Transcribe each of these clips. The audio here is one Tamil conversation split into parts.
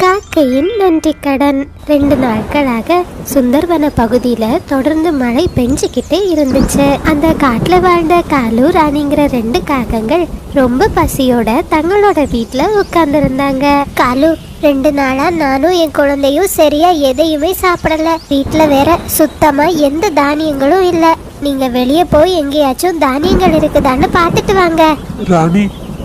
காக்கையின் நன்றி கடன். 2 நாட்களாக சுந்தர்வன பகுதியில தொடர்ந்து மழை பெஞ்சுக்கிட்டே இருந்துச்சு. அந்த காட்டுல வாழ்ந்த காலு ராணிங்கிற 2 காகங்கள் ரொம்ப பசியோட தங்களோட வீட்டுல உட்கார்ந்து இருந்தாங்க. காலு, 2 நாளா நானும் என் குழந்தையும் சரியா எதையுமே சாப்பிடல. வீட்டுல வேற சுத்தமா எந்த தானியங்களும் இல்ல. நீங்க வெளியே போய் எங்கேயாச்சும் தானியங்கள் இருக்குதான்னு பாத்துட்டு வாங்க. ராணி,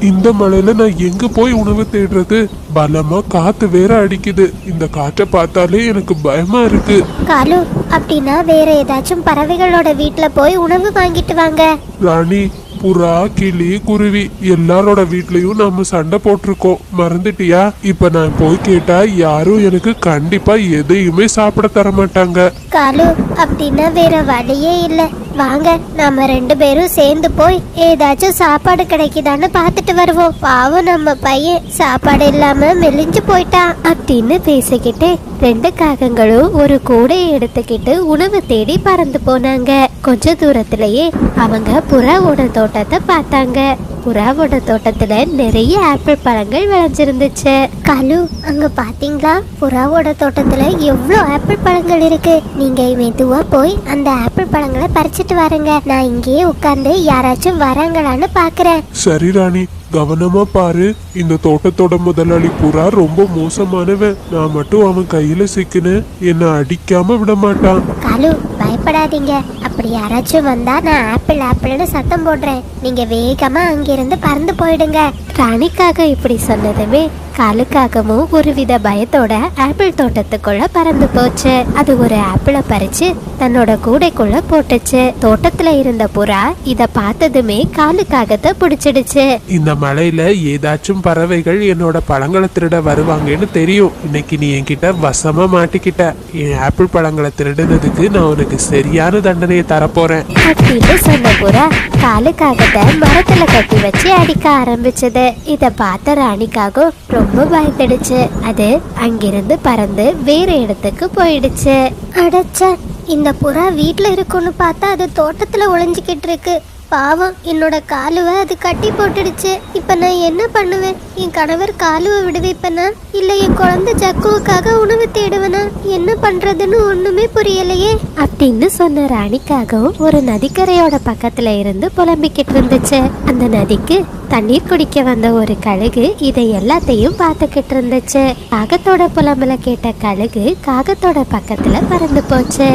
இந்த மழையில நான் எங்க போய் உணவு தேடுறது? பலமா காத்து வேற அடிக்குது. இந்த காற்றை பார்த்தாலே எனக்கு பயமா இருக்கு. காலு, அப்படின்னா வேற ஏதாச்சும் பறவைகளோட வீட்டுல போய் உணவு வாங்கிட்டு வாங்க. ராணி, புறா, கிளி, குருவி எல்லாரோட வீட்லயும் நாம சண்டை போட்டிருக்கோம், மறந்துட்டியா? இப்ப நான் போய் கேட்டா யாரும் எனக்கு கண்டிப்பா எதையுமே சாப்பிட தர மாட்டாங்க. காலு, அப்படின்னா வேற வழியே இல்ல. வாங்க, நாம 2 பேரும் சேர்ந்து போய் ஏதாச்சும் சாப்பாடு கிடைக்குதான்னு பாத்துட்டு வருவோம். பாவம் நம்ம பையன் சாப்பாடு இல்லாம மெலிஞ்சு போயிட்டான் அப்படின்னு பேசிக்கிட்டு 2 காகங்களும் ஒரு கூடையை எடுத்துக்கிட்டு உணவு தேடி பறந்து போனாங்க. கொஞ்ச தூரத்திலேயே அவங்க புறாவோட தோட்டத்தை பார்த்தாங்க. புறாவோட தோட்டத்துல நிறைய ஆப்பிள் பழங்கள் விளைஞ்சிருந்துச்சு. காலு, அங்க பாத்தீங்களா? புறாவோட தோட்டத்துல எவ்வளவு ஆப்பிள் பழங்கள் இருக்கு. நீங்க மெதுவா போய் அந்த ஆப்பிள் பழங்களை பறிச்சிட்டு வரங்க. நான் இங்கேயே உட்கார்ந்து யாராச்சும் வராங்களான்னு பாக்குறேன். சரி ராணி, கவனமா பாரு. இந்த தோட்டத்தோட முதலாளி புறா ரொம்ப மோசமானவன். நான் மட்டும் அவன் கையில சிக்கினேன், என்ன அடிக்காம விட மாட்டான். காலு, பயப்படாதீங்க. அப்படி யாராச்சும் வந்தா நான் ஆப்பிள் ஆப்பிள்னு சத்தம் போடுறேன். நீங்க வேகமா அங்கிருந்து பறந்து போயிடுங்க. ராணிக்காக இப்படி சொன்னதுமே காலுக்காகவும் ஒருவித பயத்தோட ஆப்பிள் தோட்டத்துக்குள்ள பறந்து போச்சு. அது ஒரு ஆப்பிளை பறிச்சு தன்னோட கூடைக்குள்ள போட்டுச்சு. தோட்டத்துல இருந்த புறா இத பார்த்ததுமே காலுக்காகத்தை பிடிச்சிடுச்சு. இந்த மழையில ஏதாச்சும் பறவைகள் என்னோட பழங்களை திருட வருவாங்கன்னு தெரியும். இன்னைக்கு நீ என்கிட்ட வசமா மாட்டிக்கிட்ட. என் ஆப்பிள் பழங்களை திருடுனதுக்கு நான் உனக்கு சரியான தண்டனையை தரப்போறேன் அப்படின்னு சொன்ன புறா காலுக்காகத்தை மரத்துல கட்டி வச்சு அடிக்க ஆரம்பிச்சது. இத பார்த்த ராணிக்காகவும் ரொம்ப பயந்துடுச்சு. அது அங்கிருந்து பறந்து வேற இடத்துக்கு போயிடுச்சு. அடச்ச, இந்த புறா வீட்டுல இருக்குன்னு பார்த்தா அது தோட்டத்துல ஒளிஞ்சுக்கிட்டு இருக்கு. பாவம், என்னோட காலுவை அது கட்டி போட்டுடுச்சு. இப்ப நான் என்ன பண்ணுவேன்? என் கணவர் காலுவை விடுவிப்பனா இல்ல என் குழந்தை ஜக்குவுக்காக உணவு தேடுவனா? என்ன பண்றதுன்னு ஒண்ணுமே புரியலையே அப்படின்னு சொன்ன ராணிக்காகவும் ஒரு நதிக்கரையோட பக்கத்துல இருந்து புலம்பிக்கிட்டு இருந்துச்சு. அந்த நதிக்கு தண்ணீர் குடிக்க வந்த ஒரு கழுகு இதை எல்லாத்தையும் பார்த்துக்கிட்டு இருந்துச்சு. காகத்தோட புலம்பல கேட்ட கழுகு காகத்தோட பக்கத்துல பறந்து போச்சு.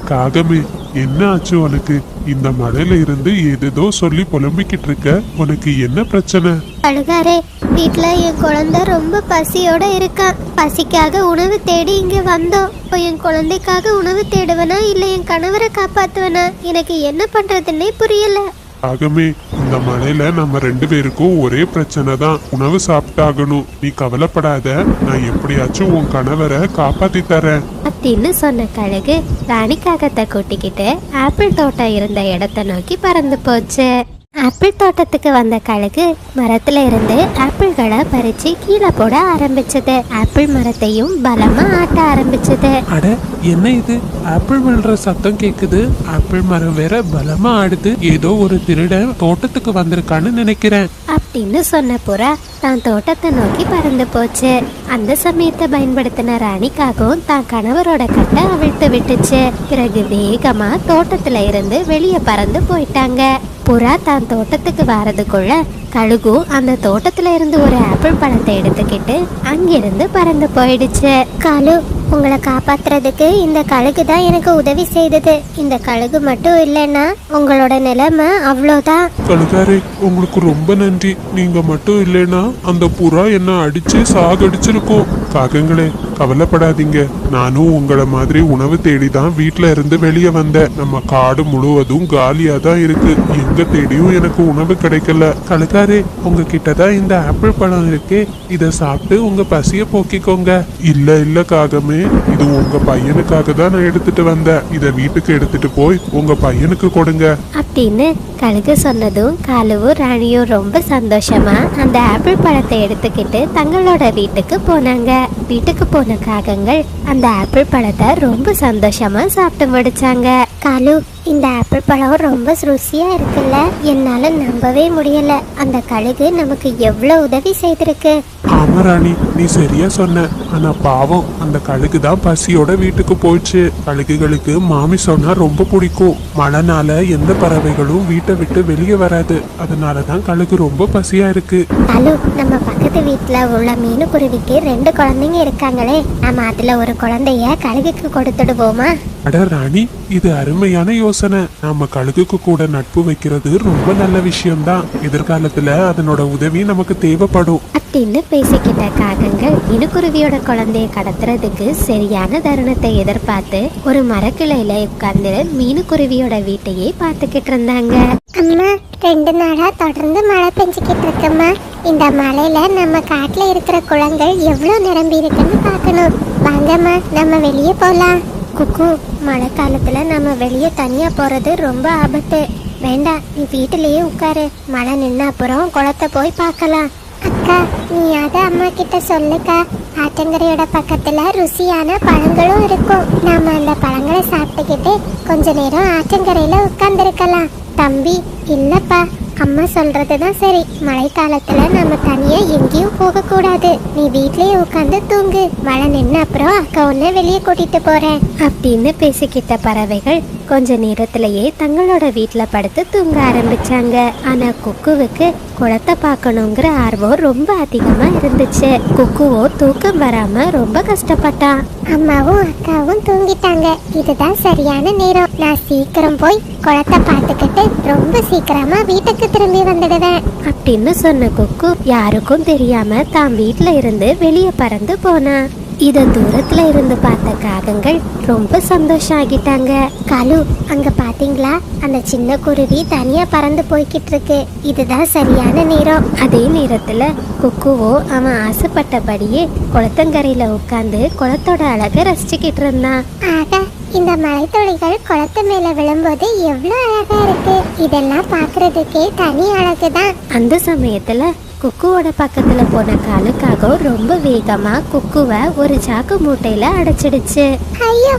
காகமே, என்ன ஆச்சு உனக்கு? இந்த மழையில இருந்து ஏதேதோ சொல்லி புலம்பிக்கிட்டு இருக்க. உனக்கு என்ன பிரச்சனை? அழுகாரே, வீட்டுல என் குழந்தை ரொம்ப பசியோட இருக்கான். பசிக்காக உணவு தேடி இங்க வந்தோம். இப்போ என் குழந்தைக்காக உணவு தேடுவனா இல்ல என் கணவரை காப்பாத்துவனா? எனக்கு என்ன பண்றதுன்னே புரியல. ஆகமே, இந்த மழையில நம்ம 2 பேருக்கும் ஒரே பிரச்சனை தான். உணவு சாப்பிட்டாகணும். நீ கவலைப்படாத, நான் எப்படியாச்சும் உன் கணவரை காப்பாத்தி தரேன் அப்படின்னு சொன்ன கழுகு ராணிக்காகத்தை கூட்டிக்கிட்டு ஆப்பிள் தோட்டம் இருந்த இடத்தை நோக்கி பறந்து போச்சு. ஆப்பிள் தோட்டத்துக்கு வந்த கழுகு மரத்துல இருந்து ஆப்பிள்களை பறிச்சு கீழே போட ஆரம்பிச்சது. ஆப்பிள் மரத்தையும் பலமா ஆட்ட ஆரம்பிச்சது. அட, என்ன இது? ஆப்பிள் விழுற சத்தம் கேக்குது. ஆப்பிள் மரம் வேற பலமா ஆடுது. ஏதோ ஒரு திருடன் தோட்டத்துக்கு வந்திருக்கான்னு நினைக்கிறேன் அப்படின்னு சொன்ன புறா தான் தோட்டத்தை நோக்கி பறந்து போச்சு. அந்த சமயத்தை பயன்படுத்தின ராணிக்காகவும் தான் கணவரோட கட்டை அவிழ்த்து விட்டுச்சு. பிறகு வேகமா தோட்டத்துல இருந்து வெளியே பறந்து போயிட்டாங்க. புறா தான் தோட்டத்துக்கு வரதுக்குள்ள கழுகு அந்த தோட்டத்துல இருந்து ஒரு ஆப்பிள் பழத்தை எடுத்துக்கிட்டு அங்கிருந்து பறந்து போயிடுச்சு. காலு, உங்களை காப்பாத்துறதுக்கு இந்த கழுகு தான் எனக்கு உதவி செய்தது. இந்த கழுகு மட்டும் இல்லைன்னா உங்களோட நிலைமை அவ்வளோதான். கழுகாரே, உங்களுக்கு ரொம்ப நன்றி. நீங்க மட்டும் இல்லைன்னா அந்த புறா என்ன அடிச்சு சாகடிச்சிருக்கும். காகங்களே, கவலைப்படாதீங்க. நானும் உங்களை மாதிரி உணவு தேடி தான் வீட்டுல இருந்து வெளியே வந்தேன். நம்ம காடு முழுவதும் காலியா தான் இருக்கு. எங்க தேடியும் எனக்கு உணவு கிடைக்கல. கழுகாரே, உங்ககிட்ட தான் இந்த ஆப்பிள் பழம் இருக்கு. இத சாப்பிட்டு உங்க பசிய போக்கிக்கோங்க. இல்ல காகமே, இது உங்க பையனுக்காக தான் நான் எடுத்துட்டு வந்தேன். இத வீட்டுக்கு எடுத்துட்டு போய் உங்க பையனுக்கு கொடுங்க அப்படின்னு கழுகு சொன்னதும் காலுவும் ராணியும் ரொம்ப சந்தோஷமா அந்த ஆப்பிள் பழத்தை எடுத்துக்கிட்டு தங்களோட வீட்டுக்கு போனாங்க. வீட்டுக்கு போன காகங்கள் அந்த ஆப்பிள் பழத்தை ரொம்ப சந்தோஷமா சாப்பிட்டு முடிச்சாங்க. காலு, இந்த ஆப்பிள் பழம் ரொம்ப ருசியா இருக்குல்ல, என்னால நம்பவே முடியல. அந்த கழுகு நமக்கு எவ்வளவு உதவி செய்திருக்கு. ஆமா ராணி, நீ சரியா சொன்ன. ஆனா பாவம், அந்த கழுகு தான் பசியோட வீட்டுக்கு போயிடுச்சு. கழுகுகளுக்கு மாமிசம்னா ரொம்ப பிடிக்கும். மழைனால எந்த பறவைகளும் வீட்டை விட்டு வெளியே வராது. அதனாலதான் கழுகு ரொம்ப பசியா இருக்கு. அலு, நம்ம பக்கத்து வீட்டுல உள்ள மீனுக்குருவிக்கு 2 குழந்தைங்க இருக்காங்களே, நம்ம அதுல ஒரு குழந்தைய கழுகுக்கு கொடுத்துடுவோமா? அட ராணி, இது அருமையான யோசனை. நாம கழுகுக்கு கூட நட்பு வைக்கிறது ரொம்ப நல்ல விஷயம்தான். எதிர்காலத்துல அதனோட உதவி நமக்கு தேவைப்படும் அப்படின்னு பேசிக்கிட்ட காகங்கள் மீனுக்குருவியோட குழந்தைய கடத்துறதுக்கு சரியான தருணத்தை எதிர்பார்த்து ஒரு மரக்கிளையில உட்கார்ந்து மீனுக்குருவியோட வீட்டையே பார்த்துக்கிட்டு இருந்தாங்க. அம்மா, 2 நாளா தொடர்ந்து மழை பெஞ்சுக்கிட்டு இருக்கம்மா. இந்த மழையில நம்ம காட்டுல இருக்கிற குளங்கள் எவ்வளவு நிரம்பி இருக்குன்னு பார்க்கணும். வாங்கம்மா, நம்ம வெளியே போலாம். குக்கு, மழை காலத்துல நம்ம வெளியே தனியா போறது ரொம்ப ஆபத்து. வேண்டாம், நீ வீட்டிலேயே உட்காரு. மழை நின்ன அப்புறம் குளத்தை போய் பார்க்கலாம். அக்கா, நீ அத அம்மா கிட்ட சொல்லுக்கா. ஆற்றங்கரையோட பக்கத்துல ருசியான பழங்களும் இருக்கும். நாம அந்த பழங்களை சாப்பிட்டுக்கிட்டு கொஞ்ச நேரம் ஆற்றங்கரையில உட்கார்ந்துருக்கலாம். தம்பி, இல்லப்பா, அம்மா சொல்றதுதான் சரி. மழை காலத்துல நம்ம தனியா எங்கேயும் போக கூடாது. நீ வீட்லயே உட்காந்து தூங்கு. மழை நின்ன அப்புறம் அக்கா உன்னை வெளியே கூட்டிட்டு போறேன் அப்படின்னு பேசிக்கிட்ட பறவைகள் கொஞ்ச நேரத்திலேயே தங்களோட வீட்டுல படுத்து தூங்க ஆரம்பிச்சாங்க. ஆனா குக்குவுக்கு குளத்தை பார்க்கணுங்கிற ஆர்வம் ரொம்ப அதிகமா இருந்துச்சு. குக்குவோ தூக்கம் வராம ரொம்ப கஷ்டப்பட்டான். அம்மாவும் அக்காவும் தூங்கிட்டாங்க. இதுதான் சரியான நேரம். நான் சீக்கிரம் போய் குளத்தை பார்த்துக்கிட்டு ரொம்ப சீக்கிரமா வீட்டுக்கு திரும்பி வந்துடுவேன் அப்படின்னு சொன்ன குக்கு யாருக்கும் தெரியாம தான் வீட்டுல இருந்து வெளியே பறந்து போனா. இத தூரத்துல இருந்து பார்த்த காகங்கள் ரொம்ப சந்தோஷம் ஆகிட்டாங்க. காலு, அங்க பாத்தீங்களா, அந்த சின்ன குருவி தனியா பறந்து போய்கிட்டு இருக்கு. இதுதான் சரியான நேரம். அதே நேரத்துல குக்குவோ அவன் ஆசைப்பட்டபடியே குளத்தங்கரையில உட்கார்ந்து குளத்தோட அழகை ரசிச்சுக்கிட்டு இருந்தான். ஆக, இந்த மலைத்துளிகள் குளத்து மேல விழும்போது எவ்வளவு அழகா இருக்கு. இதெல்லாம் பாக்குறதுக்கே தனி அழகுதான். அந்த சமயத்துல குக்குவோட பக்கத்துல போன காலுக்காக ரொம்ப வேகமா குக்குவை ஒரு சாக்கு மூட்டையில அடைச்சிடுச்சு. ஐயோ,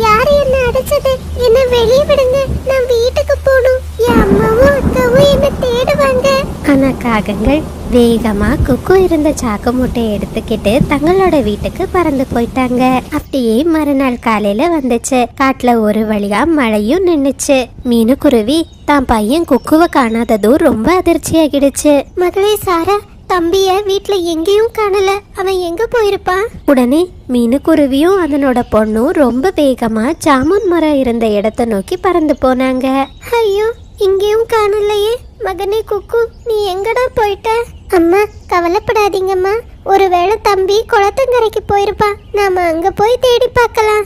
யாரு என்ன அடைச்சது? என்ன வெளியே விடுங்க, நான் வீட்டுக்கு போகணும். என் அம்மாவும் அக்காவும் என்ன தேடுவாங்க. ஆனா காகங்கள் வேகமா குக்கு இருந்த சாக்கு மூட்டையை எடுத்துக்கிட்டு தங்களோட வீட்டுக்கு பறந்து போயிட்டாங்க. அப்படியே மறுநாள் காலையில வந்துச்சு. காட்டுல ஒரு வழியா மழையும் நின்னுச்சு. மீனுக்குருவி தான் பையன் குக்குவை காணாததும் ரொம்ப அதிர்ச்சி ஆகிடுச்சு. மகளே சாரா, தம்பிய வீட்டுல எங்கேயும் காணல. அவன் எங்க போயிருப்பான்? உடனே மீனுக்குருவியும் அதனோட பொண்ணும் ரொம்ப வேகமா ஜாமுன் மரம் இருந்த இடத்தை நோக்கி பறந்து போனாங்க. ஐயோ, இங்கேயும் காணலையே. மகனே குக்கு, நீ எங்கடா போயிட்ட? அம்மா, கவலைப்படாதீங்கம்மா. ஒருவேளை தம்பி குளத்தங்கரைக்கு போயிருப்பான். நாம அங்க போய் தேடி பார்க்கலாம்.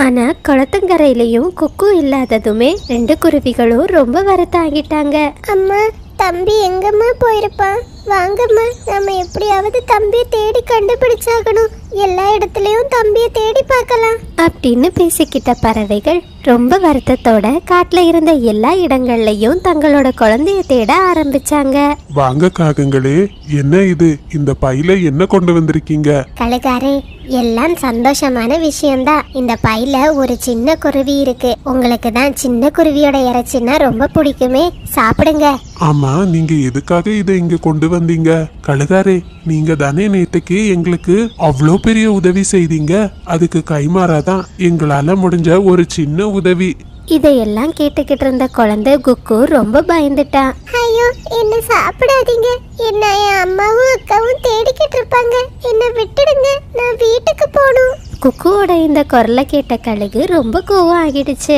ஆனா குளத்தங்கரையிலயும் குக்கு இல்லாததுமே 2 குருவிகளும் ரொம்ப வருத்தாகிட்டாங்க. அம்மா, தம்பி எங்கம்மா போயிருப்பான்? வாங்கம்மா, நம்ம எப்படியாவது தம்பியை தேடி கண்டுபிடிச்சாகணும். எல்லா இடத்துலயும் தம்பியை தேடி பார்க்கலாம் அப்படின்னு பேசிக்கிட்ட பறவைகள் ரொம்ப வருத்தத்தோட காட்டுல இருந்த எல்லா இடங்கள்லயும் தங்களோட குழந்தைய தேட ஆரம்பிச்சாங்க. வாங்க காகங்களே, என்ன இது? இந்த பையில என்ன கொண்டு வந்திருக்கீங்க? கழுகாரே, எல்லாம் சந்தோஷமான விஷயம்தான். இந்த பையில ஒரு சின்ன குருவி இருக்கு. உங்களுக்கு தான் சின்ன குருவியோட இறைச்சின்னா ரொம்ப பிடிக்குமே, சாப்பிடுங்க. ஆமா, நீங்க எதுக்காக இதை இங்க கொண்டு வந்தீங்க? கழுகாரே, நீங்க தானே நேற்றுக்கு எங்களுக்கு அவ்வளோ பெரிய உதவி செய்தீங்க. அதுக்கு கைமாறாதான் எங்களால முடிஞ்ச ஒரு சின்ன உதவி. இதையெல்லாம் கேட்டுக்கிட்டு இருந்த குழந்தை குக்கு ரொம்ப பயந்துட்டான். ஐயோ, என்ன சாப்பிடாதீங்க. என்ன என் அம்மாவும் அக்காவும் தேடிக்கிட்டு இருப்பாங்க. என்ன விட்டுடுங்க, நான் வீட்டுக்கு போகணும். குக்குவோட இந்த குரலை கேட்ட கழுகு ரொம்ப கோவம் ஆகிடுச்சு.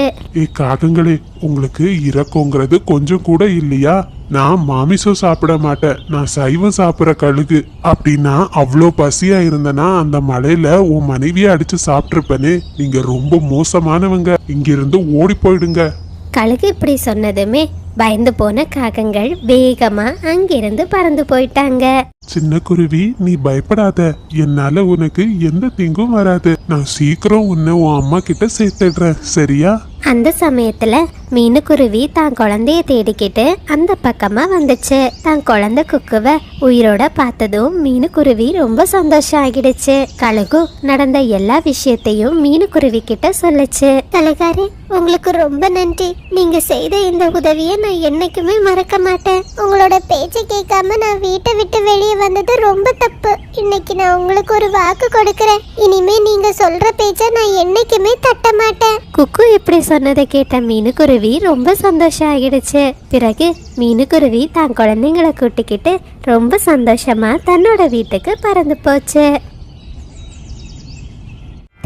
காகங்களே, உங்களுக்கு இரக்கங்கிறது கொஞ்சம் கூட இல்லையா? நான் மாமிசம் சாப்பிட மாட்டேன், நான் சைவம் சாப்பிட்ற கழுகு. அப்படின்னா அவ்வளோ பசியா இருந்தனா அந்த மலையில உன் மனைவியை அடிச்சு சாப்பிட்டுருப்பனே. நீங்க ரொம்ப மோசமானவங்க, இங்கிருந்து ஓடி போயிடுங்க. கழுகு இப்படி சொன்னதுமே பயந்து போன காகங்கள் வேகமா அங்கிருந்து பறந்து போயிட்டாங்க. சின்ன குருவி, நீ பயப்படாத. என்னால உனக்கு எந்த தீங்கும் வராது. நான் சீக்கிரம் உன்னை உன் அம்மா கிட்ட சேர்த்துடுறேன், சரியா? அந்த சமயத்துல மீனுக்குருவி தான் குழந்தைய தேடிக்கிட்டு அந்த பக்கமா வந்துச்சு. தான் குழந்தை குக்குவ உயிரோட பார்த்ததும் மீனுக்குருவி ரொம்ப சந்தோஷம் ஆகிடுச்சு. கழுகு நடந்த எல்லா விஷயத்தையும் மீனுக்குருவி கிட்ட சொல்லுச்சு. கழுகாரு, உங்களுக்கு ரொம்ப நன்றி. நீங்க செய்த இந்த உதவியை நான் என்னைக்குமே மறக்க மாட்டேன். உங்களோட பேச்சை கேட்காம நான் வீட்டை விட்டு வெளியே வந்தது ரொம்ப தப்பு. இன்னைக்கு நான் உங்களுக்கு ஒரு வாக்கு கொடுக்கறேன். இனிமே நீங்க சொல்ற பேச்சை நான் என்னைக்குமே தட்ட மாட்டேன். குக்கு இப்படி சொன்னதை கேட்ட மீனுக்குருவி ரொம்ப சந்தோஷம் ஆகிடுச்சு. பிறகு மீனுக்குருவி தான் குழந்தைங்களை கூட்டிக்கிட்டு ரொம்ப சந்தோஷமா தன்னோட வீட்டுக்கு பறந்து போச்சு.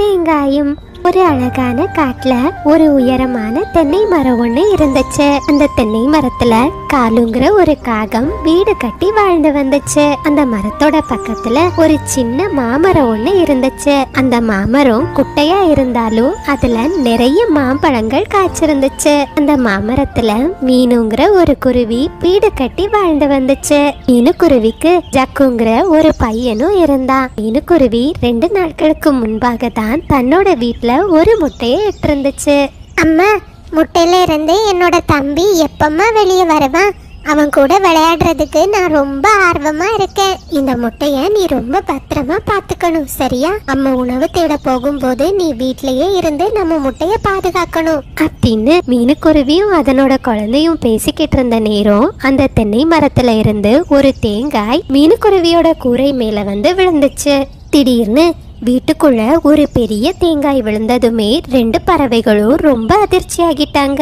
தேங்காயும் ஒரு அழகான காட்டுல ஒரு உயரமான தென்னை மரம் ஒண்ணு இருந்துச்சு. அந்த தென்னை மரத்துல காலுங்கிற ஒரு காகம் வீடு கட்டி வாழ்ந்து வந்துச்சு. அந்த மரத்தோட பக்கத்துல ஒரு சின்ன மாமரம் ஒண்ணு இருந்துச்சு. அந்த மாமரம் குட்டையா இருந்தாலும் அதுல நிறைய மாம்பழங்கள் காய்ச்சிருந்துச்சு. அந்த மாமரத்துல மீனுங்கிற ஒரு குருவி வீடு கட்டி வாழ்ந்து வந்துச்சு. மீனுக்குருவிக்கு ஜக்குங்கிற ஒரு பையனும் இருந்தான். மீனுக்குருவி 2 நாட்களுக்கு முன்பாக தான் தன்னோட வீட்டுல ஒரு முட்டையை இட்டிருந்துச்சு. அம்மா, முட்டையில இருந்து என்னோட தம்பி எப்பமா வெளியே வருவான்? அவன் கூட விளையாடுறதுக்கு நான் ரொம்ப ஆர்வமா இருக்கேன். இந்த முட்டைய நீ ரொம்ப பத்திரமா பாத்துக்கணும், சரியா? அம்மா உணவு தேட போகும்போது நீ வீட்லயே இருந்து நம்ம முட்டைய பாதுகாக்கணும் அப்படின்னு மீனுக்குருவியும் அதனோட குழந்தையும் பேசிக்கிட்டு இருந்த நேரம் அந்த தென்னை மரத்துல இருந்து ஒரு தேங்காய் மீனுக்குருவியோட கூரை மேல வந்து விழுந்துச்சு. திடீர்னு வீட்டுக்குள்ள ஒரு பெரிய தேங்காய் விழுந்ததுமே 2 பறவைகளும் ரொம்ப அதிர்ச்சி ஆகிட்டாங்க.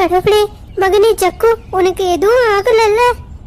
கடவுளே, மகனே ஜக்கு, உனக்கு எதுவும் ஆகலல்ல?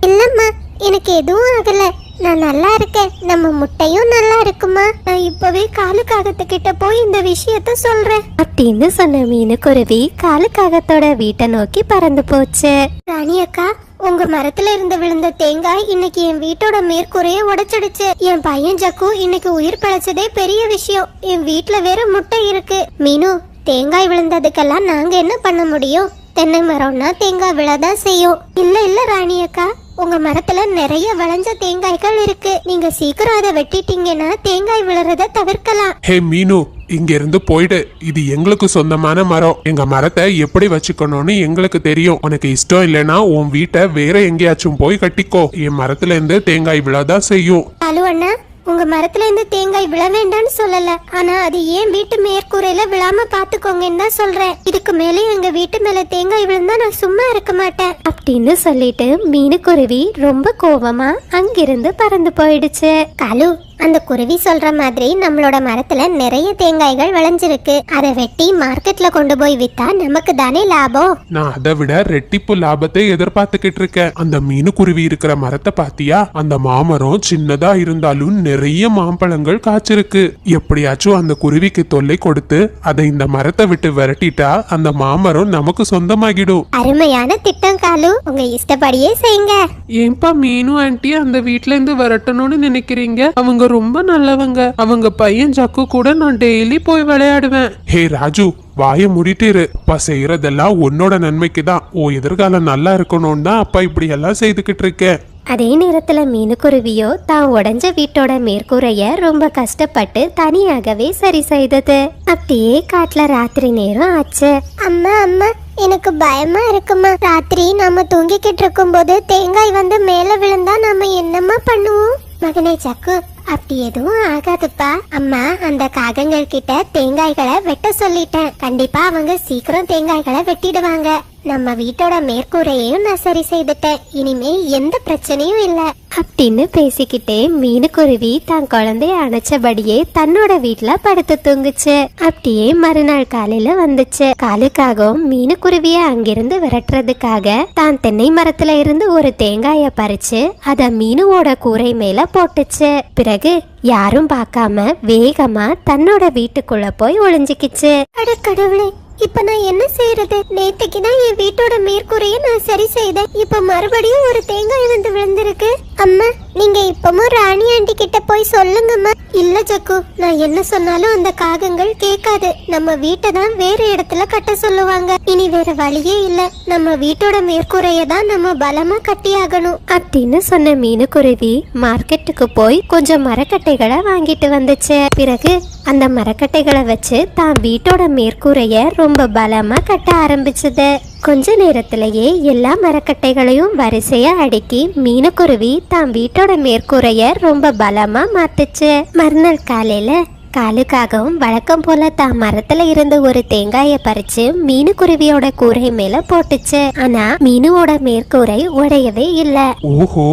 இல்லம்மா, எனக்கு எதுவும் ஆகல. நான் நல்லா இருக்கேன். நம்ம முட்டையும் நல்லா இருக்குமா? நான் இப்பவே காலுக்காகத்துக்கிட்ட போய் இந்த விஷயத்த சொல்றேன் அப்படின்னு சொன்ன மீனுக்குருவி காலுக்காகத்தோட வீட்டை நோக்கி பறந்து போச்சு. ராணி அக்கா, உங்க மரத்துல இருந்து விழுந்த தேங்காய் இன்னைக்கு என் வீட்டோட மேற்கூரைய உடைச்சிடுச்சு. என் பையன் ஜக்கு இன்னைக்கு உயிர் பிழைச்சதே பெரிய விஷயம். என் வீட்டுல வேற முட்டை இருக்கு. மீனு, தேங்காய் விழுந்ததுக்கெல்லாம் நாங்க என்ன பண்ண முடியும்? தென்னை மரம்னா தேங்காய் விழதான் செய்யும். இல்ல ராணி அக்கா, உங்க மரத்துல நிறைய விளைஞ்ச தேங்காய்கள் இருக்கு. நீங்க சீக்கிரம் அதை வெட்டிட்டீங்கன்னா தேங்காய் விழுறத தவிர்க்கலாம். ஹே மீனு, இங்க இருந்து போயிடு. இது எங்களுக்கு சொந்தமான மரம். எங்க மரத்தை எப்படி வச்சுக்கணும்னு எங்களுக்கு தெரியும். உனக்கு இஷ்டம் இல்லைன்னா உன் வீட்டை வேற எங்கேயாச்சும் போய் கட்டிக்கோ. என் மரத்துல இருந்து தேங்காய் விழாதான் செய்யும். ஹலோ அண்ணா, உங்க மரத்துல இருந்து தேங்காய் விழ வேண்டாம்னு சொல்லல. ஆனா அது ஏன் வீட்டு மேற்கூரையில விழாம பாத்துக்கோங்கன்னு தான் சொல்றேன். இதுக்கு மேலே எங்க வீட்டு மேல தேங்காய் விழுந்தா நான் சும்மா இருக்க மாட்டேன் அப்படின்னு சொல்லிட்டு மீனுக்குருவி ரொம்ப கோவமா அங்கிருந்து பறந்து போயிடுச்சு. காலு, அந்த குருவி சொல்ற மாதிரி நம்மளோட மரத்துல நிறைய தேங்காய்கள் விளைஞ்சிருக்கு. அதை வெட்டி மார்க்கெட்ல கொண்டு போய் வித்தா நமக்கு தானே லாபம். நான் அதை விட ரெட்டிப்பு லாபத்தை எதிர்பார்த்துக்கிட்டு இருக்கேன். அந்த மீனுக்குருவி இருக்கிற மரத்தை பாத்தியா? அந்த மாமரம் சின்னதா இருந்தாலும் நிறைய மாம்பழங்கள் காய்ச்சிருக்கு. எப்படியாச்சும் அந்த குருவிக்கு தொல்லை கொடுத்து அதை இந்த மரத்தை விட்டு விரட்டிட்டா அந்த மாமரம் நமக்கு சொந்தமாகிடும். அருமையான திட்டம் காலு, உங்க இஷ்டப்படியே செய்யுங்க. ஏன்பா மீனு ஆண்டி அந்த வீட்ல இருந்து விரட்டணும்னு நினைக்கிறீங்க? அவங்க ரொம்ப நல்லவங்க. அவங்க பையன் ஜக்கு கூட நான் டெய்லி போய் விளையாடுவேன். ஹே ராஜு, வாய மூடிட்டு இரு. அப்பா செய்யறதெல்லாம் உன்னோட நன்மைக்கு தான். ஓ எதிர்காலம் நல்லா இருக்கணும்னு தான் அப்பா இப்படி எல்லாம் செய்துகிட்டு இருக்கேன். அதே நேரத்துல மீனுக்குருவியோ தான் உடைஞ்ச வீட்டோட மேற்கூரைய ரொம்ப கஷ்டப்பட்டு தனியாகவே சரி செய்தது. அப்படியே காட்டுல ராத்திரி நேரம் ஆச்சு. அம்மா அம்மா, எனக்கு பயமா இருக்குமா. ராத்திரி நாம தூங்கிக்கிட்டு இருக்கும் போது தேங்காய் வந்து மேல விழுந்தா நாம என்னம்மா பண்ணுவோம்? மகனே ஜக்கு, அப்படி எதுவும் ஆகாதுப்பா. அம்மா அந்த காகங்கள் கிட்ட தேங்காய்களை வெட்ட சொல்லிட்டேன். கண்டிப்பா அவங்க சீக்கிரம் தேங்காய்களை வெட்டிடுவாங்க. நம்ம வீட்டோட மேற்கூரையையும் நான் சரி செய்துட்டேன். இனிமே எந்த பிரச்சனையும் இல்ல அப்படின்னு பேசிக்கிட்டே மீனுக்குருவி தான் குழந்தைய அணைச்சபடியே தன்னோட வீட்டுல படுத்து தூங்குச்சு. அப்படியே மறுநாள் காலையில வந்துச்சு. காலுக்காகவும் மீனுக்குருவிய அங்கிருந்து விரட்டுறதுக்காக தான் தென்னை மரத்துல இருந்து ஒரு தேங்காய பறிச்சு அத மீனுவோட கூரை மேல போட்டுச்சு. பிறகு யாரும் பார்க்காம வேகமா தன்னோட வீட்டுக்குள்ள போய் ஒளிஞ்சுக்கிச்சு. அட கடவுளே, இப்ப நான் என்ன செய்யறது? நேத்துக்கு தான் என் வீட்டோட மேற்கூரைய நான் சரி செய்தேன். இப்ப மறுபடியும் ஒரு தேங்காய் வந்து விழுந்திருக்கு. அம்மா, நீங்க இப்பவும் ராணி ஆண்டி கிட்ட போய் சொல்லுங்கம்மா. இல்ல ஜக்கு, நான் என்ன சொன்னாலும் அந்த காகங்கள் கேட்காது. நம்ம வீட்டை தான் வேற இடத்துல கட்ட சொல்லுவாங்க. இனி வேற வழியே இல்ல. நம்ம வீட்டோட மேற்கூரையை தான் நம்ம பலமா கட்டியாகணும் அப்படின்னு சொன்ன மீனுக்குருவி மார்க்கெட்டுக்கு போய் கொஞ்சம் மரக்கட்டைகளை வாங்கிட்டு வந்துச்சு. பிறகு அந்த மரக்கட்டைகளை வச்சு தான் வீட்டோட மேற்கூரைய ரொம்ப பலமா கட்ட ஆரம்பிச்சது. கொஞ்ச நேரத்திலேயே எல்லா மரக்கட்டைகளையும் வரிசையா அடுக்கி மீனுக்குருவி தான் வீட்டோட மேற்கூரைய ரொம்ப பலமா மாத்துச்சு. மறுநாள் காலையில காலுக்காகவும் வழக்கம் போல தான் மரத்துல இருந்து ஒரு தேங்காய பறிச்சு மீனுக்குருவியோட கூரை மேல போட்டுச்சு. ஆனா மீனுவோட மேற்கூரை உடையவே இல்ல. ஓஹோ,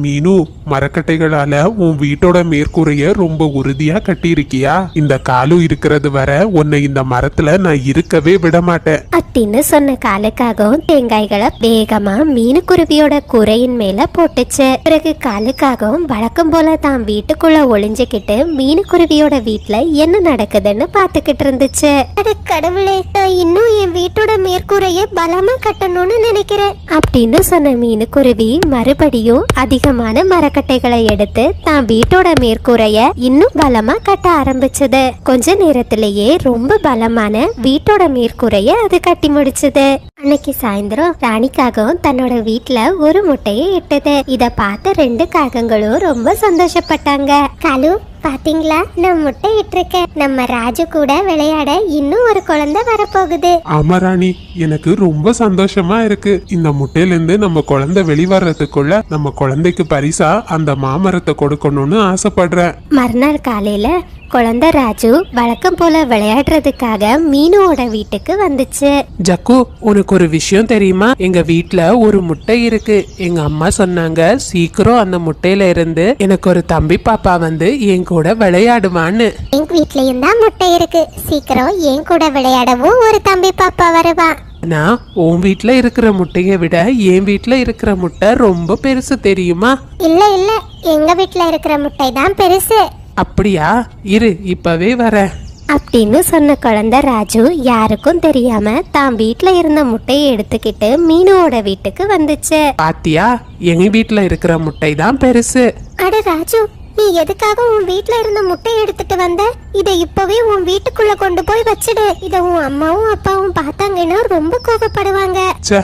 மீனு, மரக்கட்டைகளால உன் வீட்டோட மேற்கூரைய ரொம்ப உறுதியா கட்டியிருக்கியா? இந்த காலு இருக்கிறது வர உன்னை இந்த மரத்துல நான் இருக்கவே விட மாட்டேன் அப்படின்னு சொன்ன காலுக்காகவும் தேங்காய்களை வேகமா மீனுக்குருவியோட கூரையின் மேல போட்டுச்சு. பிறகு காலுக்காகவும் வழக்கம் போல தான் வீட்டுக்குள்ள ஒளிஞ்சுக்கிட்டு மீனுக்குருவியோட வீட்டுல என்ன நடக்குதுன்னு பாத்துக்கிட்டு இருந்துச்சு. அட கடவுளே, நான் இன்னும் என் வீட்டோட மேற்கூரைய பலமா கட்டணும்னு நினைக்கிறேன் அப்படின்னு சொன்ன மீனுக்குருவி மறுபடியும் அதிகமான மரக்கட்டைகளை எடுத்து தான் வீட்டோட மேற்கூரைய இன்னும் பலமா கட்ட ஆரம்பிச்சது. கொஞ்ச நேரத்திலேயே ரொம்ப பலமான வீட்டோட மேற்கூரைய அது கட்டி முடிச்சது. அன்னைக்கு சாயந்தரம் ராணிக்காகவும் தன்னோட வீட்டுல ஒரு முட்டையை இட்டது. இத பார்த்த 2 காகங்களும் ரொம்ப சந்தோஷப்பட்டாங்க. காலு, பாத்தீங்களா, நான் முட்டை இட்டிருக்கேன். நம்ம ராஜு கூட விளையாட இன்னும் ஒரு குழந்தை வரப்போகுது. ஆமா ராணி, எனக்கு ரொம்ப சந்தோஷமா இருக்கு. இந்த முட்டையில இருந்து நம்ம குழந்தை வெளிவரதுக்குள்ள நம்ம குழந்தைக்கு பரிசா அந்த மாமரத்தை கொடுக்கணும்னு ஆசைப்படுறேன். மறுநாள் காலையில குழந்தை ராஜு வழக்கம் போல விளையாடுறதுக்காக மீனுவோட வீட்டுக்கு வந்துச்சு. ஜக்கு, உனக்கு ஒரு விஷயம் தெரியுமா? எங்க வீட்ல ஒரு முட்டை இருக்கு. எங்க அம்மா சொன்னாங்க சீக்கிரம் அந்த முட்டையில இருந்து எனக்கு ஒரு தம்பி பாப்பா வந்து என் கூட விளையாடுவான்னு. எங்க வீட்லயும் தான் முட்டை இருக்கு. சீக்கிரம் என் கூட விளையாடவும் ஒரு தம்பி பாப்பா வருவான். நான் உன் வீட்ல இருக்கிற முட்டைய விட என் வீட்ல இருக்கிற முட்டை ரொம்ப பெருசு தெரியுமா? இல்ல இல்ல, எங்க வீட்ல இருக்கிற முட்டை தான் பெருசு. அப்படியா? இரு, இப்பவே வரேன் அப்படின்னு சொன்ன குழந்தை ராஜு யாருக்கும் தெரியாம தான் வீட்ல இருந்த முட்டையை எடுத்துக்கிட்டு மீனுவோட வீட்டுக்கு வந்துச்சு. பாத்தியா, எங்க வீட்ல இருக்கிற முட்டை தான் பெருசு. அட ராஜு, நீ எதுக்காக உன் வீட்ல இருந்த முட்டையை எடுத்துட்டு வந்த? இதை இப்பவே உன் வீட்டுக்குள்ள கொண்டு போய் வச்சிடு. இத உன் அம்மாவும் அப்பாவும் பார்த்தாங்கன்னா ரொம்ப கோபப்படுவாங்க. ச்சே,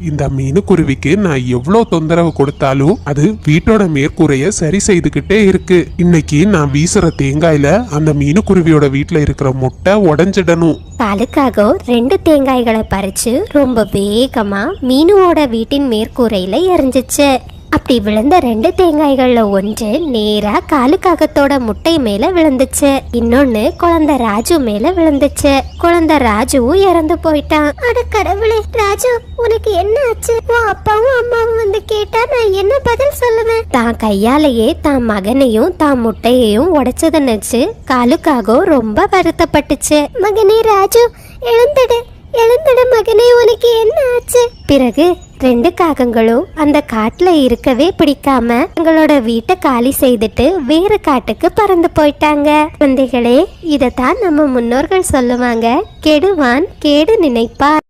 இந்த மீனுக்குருவிக்கு நான் எவ்வளவு தொந்தரவு கொடுத்தாலும் அது வீட்டோட மேற்கூரைய சரி செய்துகிட்டே இருக்கு. இன்னைக்கு நான் வீசுற தேங்காயில அந்த மீனுக்குருவியோட வீட்டுல இருக்கிற முட்டை உடைஞ்சிடணும். பாலுக்காக 2 தேங்காய்களை பறிச்சு ரொம்ப வேகமா மீனுவோட வீட்டின் மேற்கூரையில எரிஞ்சிச்சு. அப்படி விழுந்த 2 தேங்காய்கள்ல ஒன்று நேரா காலுக்காகத்தோட முட்டை மேல விழுந்துச்சு. இன்னொன்னு குழந்தை ராஜு மேல விழுந்துச்சு. குழந்தை ராஜுவும் இறந்து போயிட்டான். அட கடவுளே, ராஜு உனக்கு என்ன ஆச்சு? உன் அப்பாவும் அம்மாவும் வந்து கேட்டா நான் என்ன பதில் சொல்லுவேன்? தான் கையாலேயே தான் மகனையும் தான் முட்டையையும் உடைச்சதை நினைச்சு காலுக்காக ரொம்ப வருத்தப்பட்டுச்சு. மகனே ராஜு, எழுந்துடு எழுந்துடு மகனே, உனக்கு என்ன ஆச்சு? பிறகு 2 காகங்களும் அந்த காட்டுல இருக்கவே பிடிக்காம தங்களோட வீட்டை காலி செய்துட்டு வேற காட்டுக்கு பறந்து போயிட்டாங்க. குழந்தைகளே, இதத்தான் நம்ம முன்னோர்கள் சொல்லுவாங்க, கெடுவான் கேடு நினைப்பார்.